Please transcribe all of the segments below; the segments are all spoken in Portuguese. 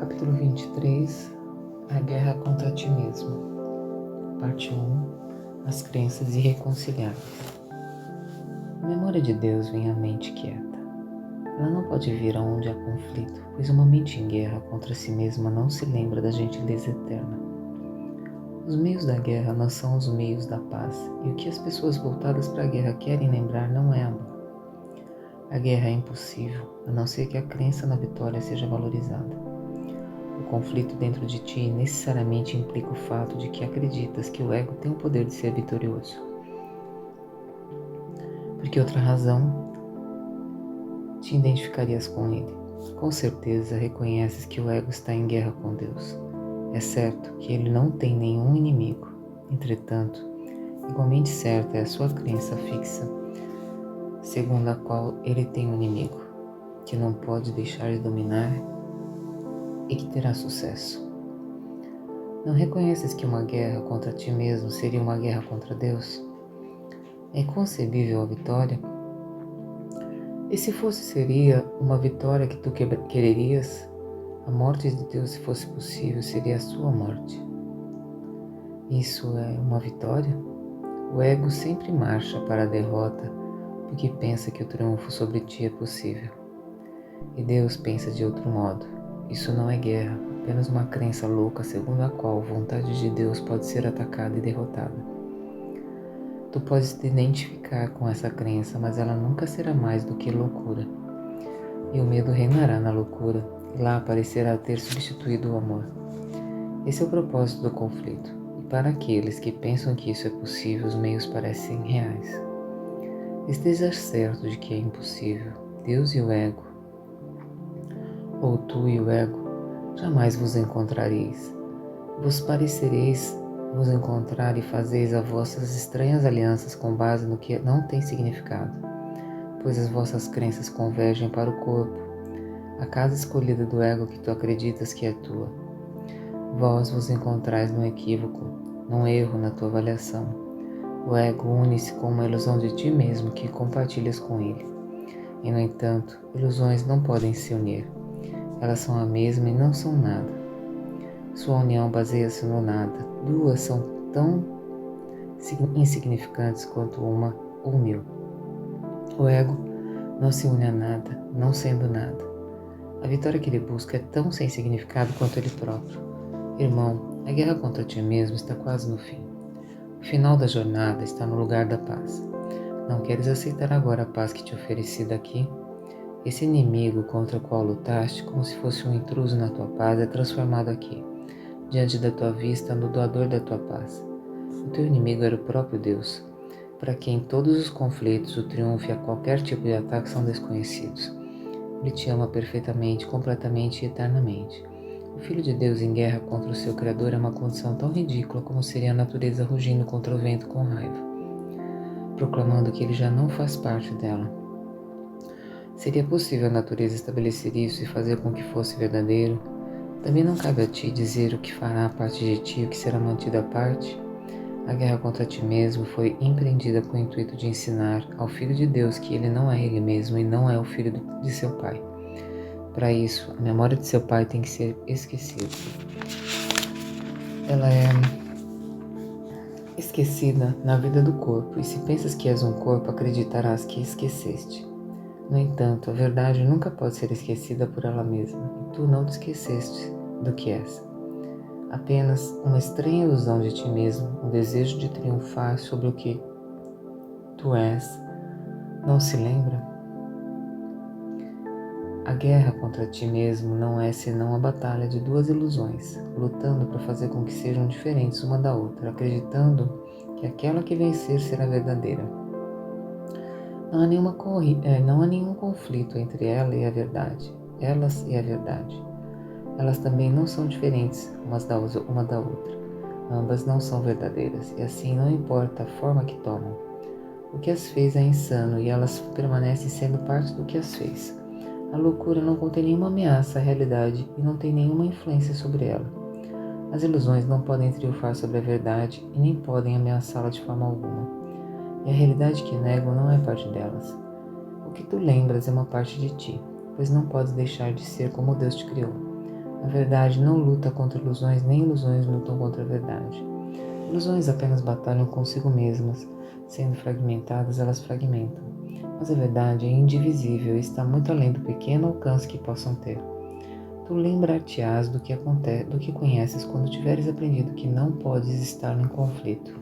Capítulo 23. A guerra contra ti mesmo. Parte 1. As crenças irreconciliáveis. A memória de Deus vem à mente quieta. Ela não pode vir aonde há conflito, pois uma mente em guerra contra si mesma não se lembra da gentileza eterna. Os meios da guerra não são os meios da paz, e o que as pessoas voltadas para a guerra querem lembrar não é amor. A guerra é impossível, a não ser que a crença na vitória seja valorizada. O conflito dentro de ti necessariamente implica o fato de que acreditas que o ego tem o poder de ser vitorioso. Por que outra razão te identificarias com ele? Com certeza reconheces que o ego está em guerra com Deus. É certo que ele não tem nenhum inimigo. Entretanto, igualmente certa é a sua crença fixa, segundo a qual ele tem um inimigo, que não pode deixar de dominar e que terá sucesso. Não reconheces que uma guerra contra ti mesmo seria uma guerra contra Deus? É inconcebível a vitória? E se fosse, seria uma vitória que tu quererias? A morte de Deus, se fosse possível, seria a sua morte. Isso é uma vitória? O ego sempre marcha para a derrota porque pensa que o triunfo sobre ti é possível. E Deus pensa de outro modo. Isso não é guerra, apenas uma crença louca segundo a qual a vontade de Deus pode ser atacada e derrotada. Tu podes te identificar com essa crença, mas ela nunca será mais do que loucura. E o medo reinará na loucura, e lá parecerá ter substituído o amor. Esse é o propósito do conflito, e para aqueles que pensam que isso é possível, os meios parecem reais. Esteja certo de que é impossível. Deus e o ego, ou tu e o ego, jamais vos encontrareis. Vos parecereis vos encontrar e fazeis as vossas estranhas alianças com base no que não tem significado, pois as vossas crenças convergem para o corpo, a casa escolhida do ego que tu acreditas que é tua. Vós vos encontrais num equívoco, num erro na tua avaliação. O ego une-se com uma ilusão de ti mesmo que compartilhas com ele. E, no entanto, ilusões não podem se unir. Elas são a mesma e não são nada. Sua união baseia-se no nada. Duas são tão insignificantes quanto uma ou mil. O ego não se une a nada, não sendo nada. A vitória que ele busca é tão sem significado quanto ele próprio. Irmão, a guerra contra ti mesmo está quase no fim. O final da jornada está no lugar da paz. Não queres aceitar agora a paz que te ofereci daqui? Esse inimigo contra o qual lutaste, como se fosse um intruso na tua paz, é transformado aqui, diante da tua vista, no doador da tua paz. O teu inimigo era o próprio Deus, para quem todos os conflitos, o triunfo e a qualquer tipo de ataque são desconhecidos. Ele te ama perfeitamente, completamente e eternamente. O Filho de Deus em guerra contra o seu Criador é uma condição tão ridícula como seria a natureza rugindo contra o vento com raiva, proclamando que ele já não faz parte dela. Seria possível a natureza estabelecer isso e fazer com que fosse verdadeiro? Também não cabe a ti dizer o que fará parte de ti e o que será mantido à parte? A guerra contra ti mesmo foi empreendida com o intuito de ensinar ao Filho de Deus que ele não é ele mesmo e não é o filho de seu Pai. Para isso, a memória de seu Pai tem que ser esquecida. Ela é esquecida na vida do corpo, e se pensas que és um corpo, acreditarás que esqueceste. No entanto, a verdade nunca pode ser esquecida por ela mesma, e tu não te esqueceste do que és. Apenas uma estranha ilusão de ti mesmo, um desejo de triunfar sobre o que tu és. Não se lembra? A guerra contra ti mesmo não é senão a batalha de duas ilusões, lutando para fazer com que sejam diferentes uma da outra, acreditando que aquela que vencer será verdadeira. Não há nenhum conflito entre elas e a verdade. Elas também não são diferentes uma da outra. Ambas não são verdadeiras, e assim não importa a forma que tomam. O que as fez é insano, e elas permanecem sendo parte do que as fez. A loucura não contém nenhuma ameaça à realidade e não tem nenhuma influência sobre ela. As ilusões não podem triunfar sobre a verdade e nem podem ameaçá-la de forma alguma. E a realidade que negam não é parte delas. O que tu lembras é uma parte de ti, pois não podes deixar de ser como Deus te criou. A verdade não luta contra ilusões, nem ilusões lutam contra a verdade. Ilusões apenas batalham consigo mesmas. Sendo fragmentadas, elas fragmentam. Mas a verdade é indivisível e está muito além do pequeno alcance que possam ter. Tu lembrar-te-ás do que conheces quando tiveres aprendido que não podes estar em conflito.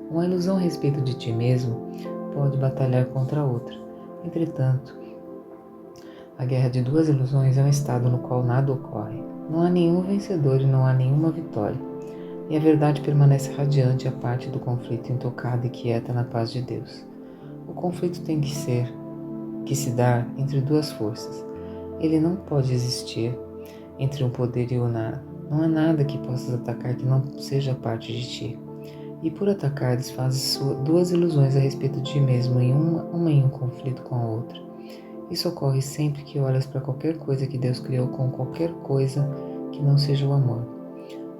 Uma ilusão a respeito de ti mesmo pode batalhar contra outra. Entretanto, a guerra de duas ilusões é um estado no qual nada ocorre. Não há nenhum vencedor e não há nenhuma vitória. E a verdade permanece radiante à parte do conflito intocada e quieta na paz de Deus. O conflito tem que se dar entre duas forças. Ele não pode existir entre um poder e o nada. Não há nada que possas atacar que não seja parte de ti. E por atacar, desfazes duas ilusões a respeito de ti mesmo, uma em um conflito com a outra. Isso ocorre sempre que olhas para qualquer coisa que Deus criou com qualquer coisa que não seja o amor.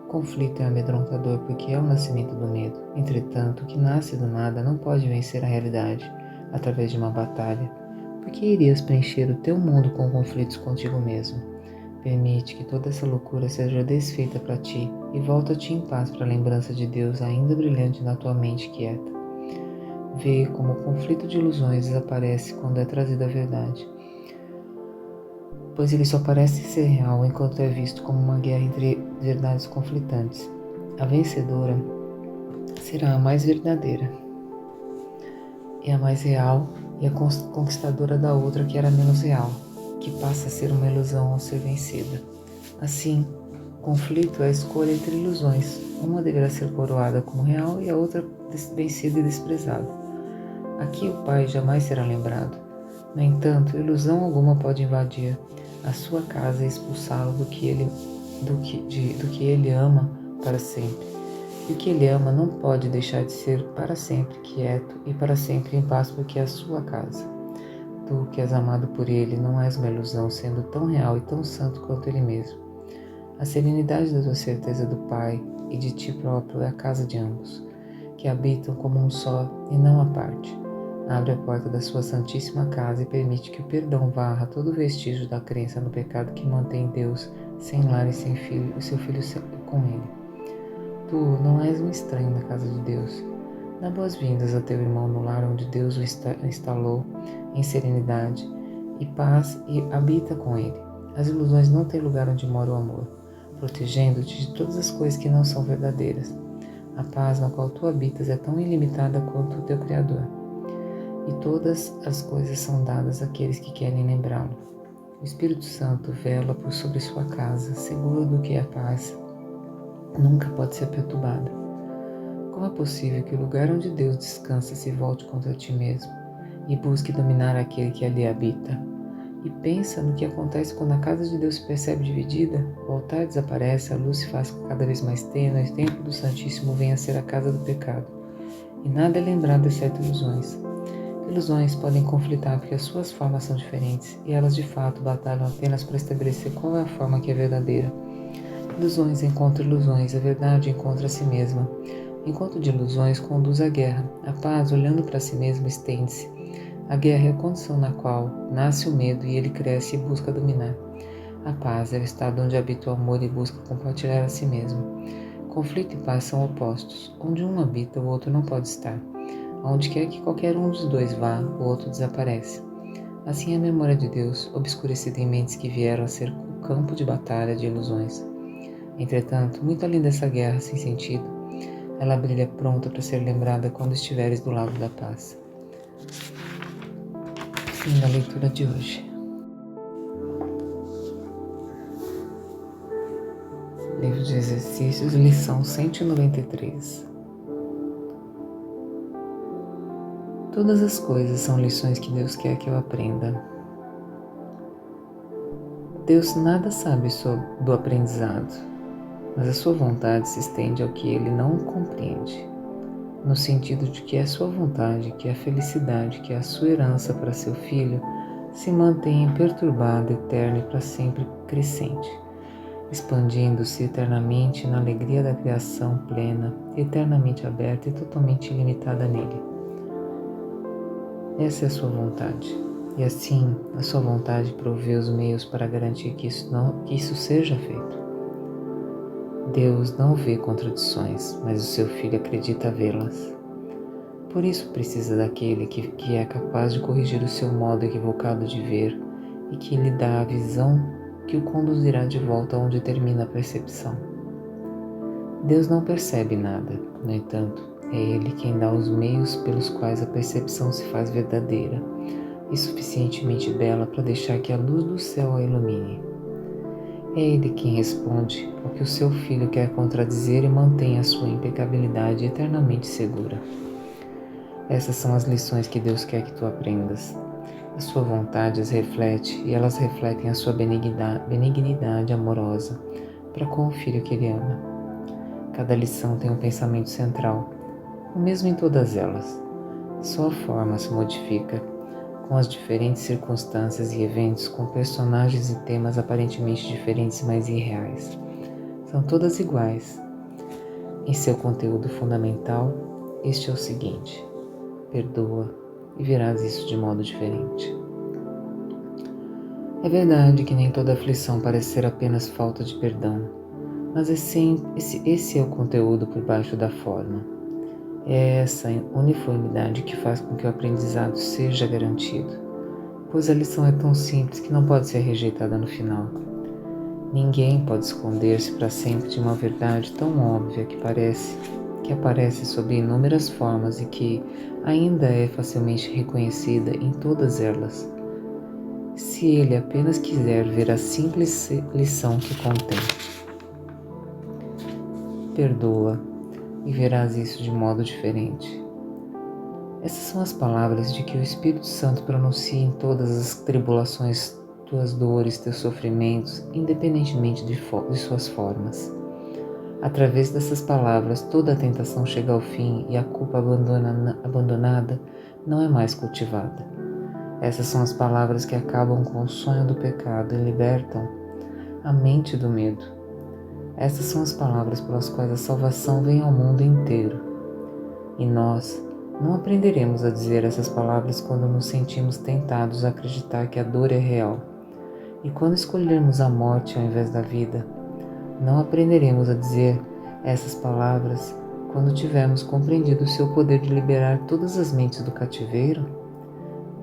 O conflito é amedrontador porque é o nascimento do medo. Entretanto, o que nasce do nada não pode vencer a realidade através de uma batalha. Por que irias preencher o teu mundo com conflitos contigo mesmo? Permite que toda essa loucura seja desfeita para ti e volta-te em paz para a lembrança de Deus ainda brilhante na tua mente quieta. Vê como o conflito de ilusões desaparece quando é trazida a verdade, pois ele só parece ser real enquanto é visto como uma guerra entre verdades conflitantes. A vencedora será a mais verdadeira, e a mais real e a conquistadora da outra que era menos real, que passa a ser uma ilusão ao ser vencida. Assim, o conflito é a escolha entre ilusões. Uma deverá ser coroada como real e a outra vencida e desprezada. Aqui o Pai jamais será lembrado. No entanto, ilusão alguma pode invadir a sua casa e expulsá-lo do que ele ama para sempre. E o que ele ama não pode deixar de ser para sempre quieto e para sempre em paz, porque é a sua casa. Tu, que és amado por ele, não és uma ilusão, sendo tão real e tão santo quanto ele mesmo. A serenidade da tua certeza do Pai e de ti próprio é a casa de ambos, que habitam como um só e não à parte. Abre a porta da sua santíssima casa e permite que o perdão varra todo vestígio da crença no pecado que mantém Deus sem lar e sem filho, e seu filho com ele. Tu não és um estranho na casa de Deus. Dá boas-vindas a teu irmão no lar onde Deus o instalou em serenidade e paz e habita com ele. As ilusões não têm lugar onde mora o amor, protegendo-te de todas as coisas que não são verdadeiras. A paz na qual tu habitas é tão ilimitada quanto o teu Criador. E todas as coisas são dadas àqueles que querem lembrá-lo. O Espírito Santo vela por sobre sua casa, seguro do que a paz nunca pode ser perturbada. Como é possível que o lugar onde Deus descansa se volte contra ti mesmo e busque dominar aquele que ali habita? E pensa no que acontece quando a casa de Deus se percebe dividida, o altar desaparece, a luz se faz cada vez mais tênue, o templo do Santíssimo vem a ser a casa do pecado. E nada é lembrado exceto ilusões. Ilusões podem conflitar porque as suas formas são diferentes e elas de fato batalham apenas para estabelecer qual é a forma que é verdadeira. Ilusões encontram ilusões, a verdade encontra a si mesma. O encontro de ilusões conduz à guerra. A paz, olhando para si mesma, estende-se. A guerra é a condição na qual nasce o medo e ele cresce e busca dominar. A paz é o estado onde habita o amor e busca compartilhar a si mesmo. Conflito e paz são opostos. Onde um habita, o outro não pode estar. Aonde quer que qualquer um dos dois vá, o outro desaparece. Assim é a memória de Deus, obscurecida em mentes que vieram a ser o campo de batalha de ilusões. Entretanto, muito além dessa guerra sem sentido, ela brilha pronta para ser lembrada quando estiveres do lado da paz. Fim da leitura de hoje. Livro de Exercícios, lição 193. Todas as coisas são lições que Deus quer que eu aprenda. Deus nada sabe do aprendizado, mas a sua vontade se estende ao que ele não compreende, no sentido de que é sua vontade, que a felicidade, que a sua herança para seu filho se mantenha imperturbada, eterna e para sempre crescente, expandindo-se eternamente na alegria da criação plena, eternamente aberta e totalmente ilimitada nele. Essa é a sua vontade. E assim, a sua vontade provê os meios para garantir que isso seja feito. Deus não vê contradições, mas o seu Filho acredita vê-las. Por isso precisa daquele que é capaz de corrigir o seu modo equivocado de ver e que lhe dá a visão que o conduzirá de volta onde termina a percepção. Deus não percebe nada, no entanto, é Ele quem dá os meios pelos quais a percepção se faz verdadeira e suficientemente bela para deixar que a luz do céu a ilumine. É Ele quem responde ao que o seu Filho quer contradizer e mantém a sua impecabilidade eternamente segura. Essas são as lições que Deus quer que tu aprendas. A sua vontade as reflete e elas refletem a sua benignidade amorosa para com o Filho que Ele ama. Cada lição tem um pensamento central, o mesmo em todas elas. Só a forma se modifica, com as diferentes circunstâncias e eventos, com personagens e temas aparentemente diferentes, mas irreais. São todas iguais. Em seu conteúdo fundamental, este é o seguinte: perdoa e verás isso de modo diferente. É verdade que nem toda aflição parece ser apenas falta de perdão, mas esse é o conteúdo por baixo da forma. É essa uniformidade que faz com que o aprendizado seja garantido, pois a lição é tão simples que não pode ser rejeitada no final. Ninguém pode esconder-se para sempre de uma verdade tão óbvia que aparece sob inúmeras formas e que ainda é facilmente reconhecida em todas elas, se ele apenas quiser ver a simples lição que contém. Perdoa e verás isso de modo diferente. Essas são as palavras de que o Espírito Santo pronuncia em todas as tribulações, tuas dores, teus sofrimentos, independentemente de suas formas. Através dessas palavras, toda a tentação chega ao fim e a culpa abandonada não é mais cultivada. Essas são as palavras que acabam com o sonho do pecado e libertam a mente do medo. Essas são as palavras pelas quais a salvação vem ao mundo inteiro. E nós não aprenderemos a dizer essas palavras quando nos sentimos tentados a acreditar que a dor é real. E quando escolhermos a morte ao invés da vida, não aprenderemos a dizer essas palavras quando tivermos compreendido o seu poder de liberar todas as mentes do cativeiro.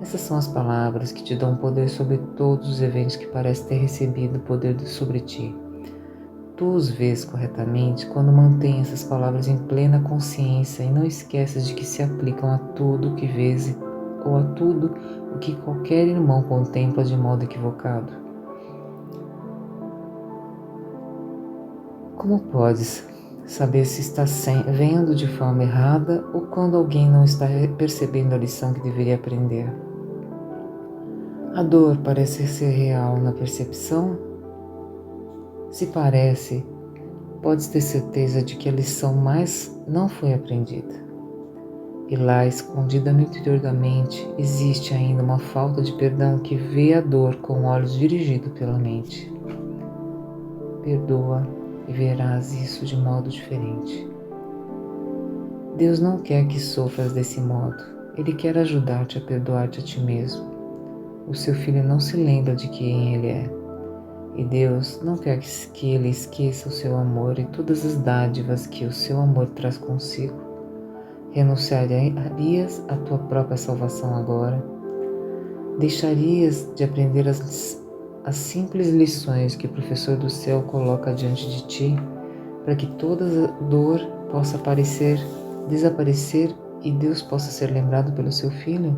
Essas são as palavras que te dão poder sobre todos os eventos que parecem ter recebido poder sobre ti. Tu os vês corretamente quando mantém essas palavras em plena consciência e não esqueces de que se aplicam a tudo o que vês ou a tudo o que qualquer irmão contempla de modo equivocado. Como podes saber se está vendo de forma errada ou quando alguém não está percebendo a lição que deveria aprender? A dor parece ser real na percepção? Se parece, podes ter certeza de que a lição mais não foi aprendida. E lá, escondida no interior da mente, existe ainda uma falta de perdão que vê a dor com olhos dirigidos pela mente. Perdoa e verás isso de modo diferente. Deus não quer que sofras desse modo. Ele quer ajudar-te a perdoar-te a ti mesmo. O seu filho não se lembra de quem ele é. E Deus não quer que ele esqueça o seu amor e todas as dádivas que o seu amor traz consigo. Renunciarias à tua própria salvação agora? Deixarias de aprender as simples lições que o professor do céu coloca diante de ti, para que toda dor possa desaparecer e Deus possa ser lembrado pelo seu Filho?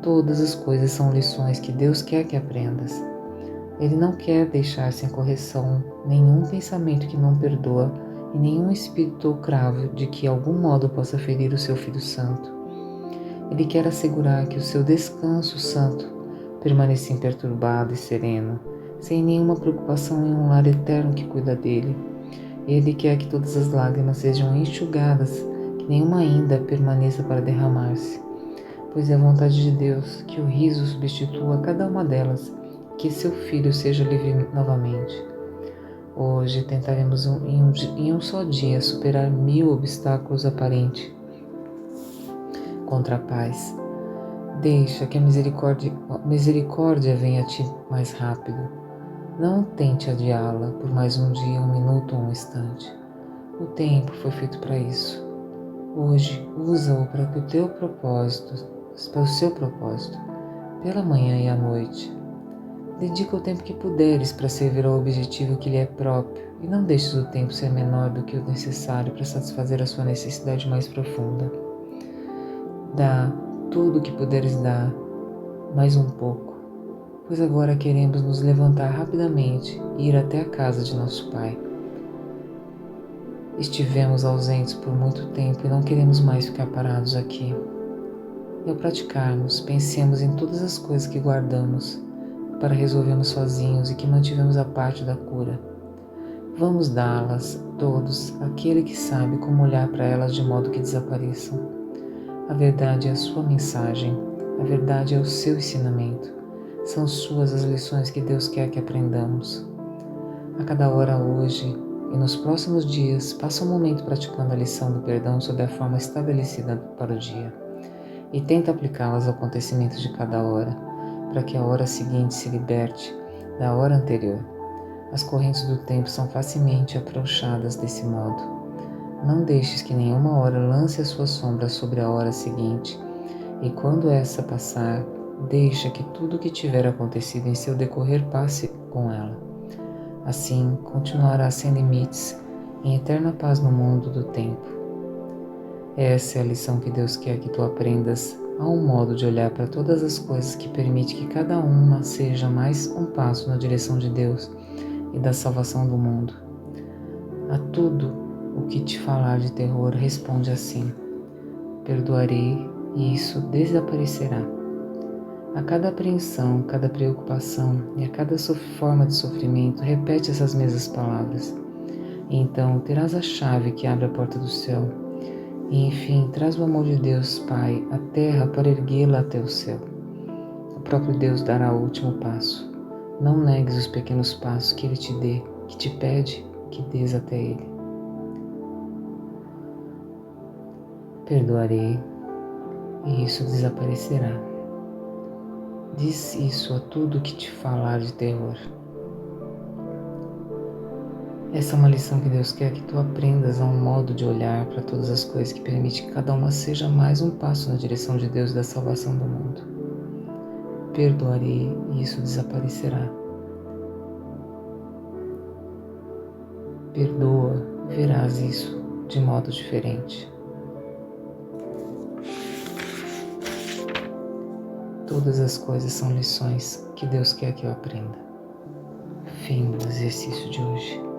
Todas as coisas são lições que Deus quer que aprendas. Ele não quer deixar sem correção nenhum pensamento que não perdoa e nenhum espírito ou cravo de que algum modo possa ferir o seu Filho Santo. Ele quer assegurar que o seu descanso santo permaneça imperturbado e sereno, sem nenhuma preocupação em um lar eterno que cuida dele. Ele quer que todas as lágrimas sejam enxugadas, que nenhuma ainda permaneça para derramar-se, pois é a vontade de Deus que o riso substitua cada uma delas, que seu filho seja livre novamente. Hoje tentaremos em um só dia superar 1000 obstáculos aparentes contra a paz. Deixa que a misericórdia venha a ti mais rápido. Não tente adiá-la por mais um dia, um minuto ou um instante. O tempo foi feito para isso. Hoje, usa-o para o seu propósito, pela manhã e à noite. Dedica o tempo que puderes para servir ao objetivo que lhe é próprio e não deixes o tempo ser menor do que o necessário para satisfazer a sua necessidade mais profunda. Dá tudo o que puderes dar, mais um pouco, pois agora queremos nos levantar rapidamente e ir até a casa de nosso Pai. Estivemos ausentes por muito tempo e não queremos mais ficar parados aqui. E ao praticarmos, pensemos em todas as coisas que guardamos para resolvermos sozinhos e que mantivemos a parte da cura. Vamos dá-las todos àquele que sabe como olhar para elas de modo que desapareçam. A verdade é a sua mensagem, a verdade é o seu ensinamento. São suas as lições que Deus quer que aprendamos. A cada hora hoje e nos próximos dias, passa um momento praticando a lição do perdão sob a forma estabelecida para o dia e tenta aplicá-las aos acontecimentos de cada hora, para que a hora seguinte se liberte da hora anterior. As correntes do tempo são facilmente afrouxadas desse modo. Não deixes que nenhuma hora lance a sua sombra sobre a hora seguinte, e quando essa passar, deixa que tudo o que tiver acontecido em seu decorrer passe com ela. Assim, continuará sem limites, em eterna paz no mundo do tempo. Essa é a lição que Deus quer que tu aprendas, a um modo de olhar para todas as coisas que permite que cada uma seja mais um passo na direção de Deus e da salvação do mundo. A tudo o que te falar de terror, responde assim: perdoarei e isso desaparecerá. A cada apreensão, cada preocupação e a cada forma de sofrimento, repete essas mesmas palavras. E então terás a chave que abre a porta do céu. E enfim, traz o amor de Deus, Pai, à terra para erguê-la até o céu. O próprio Deus dará o último passo. Não negues os pequenos passos que Ele te dê, que te pede que dês até Ele. Perdoarei e isso desaparecerá. Diz isso a tudo que te falar de terror. Essa é uma lição que Deus quer que tu aprendas, a um modo de olhar para todas as coisas que permite que cada uma seja mais um passo na direção de Deus e da salvação do mundo. Perdoarei e isso desaparecerá. Perdoa e verás isso de modo diferente. Todas as coisas são lições que Deus quer que eu aprenda. Fim do exercício de hoje.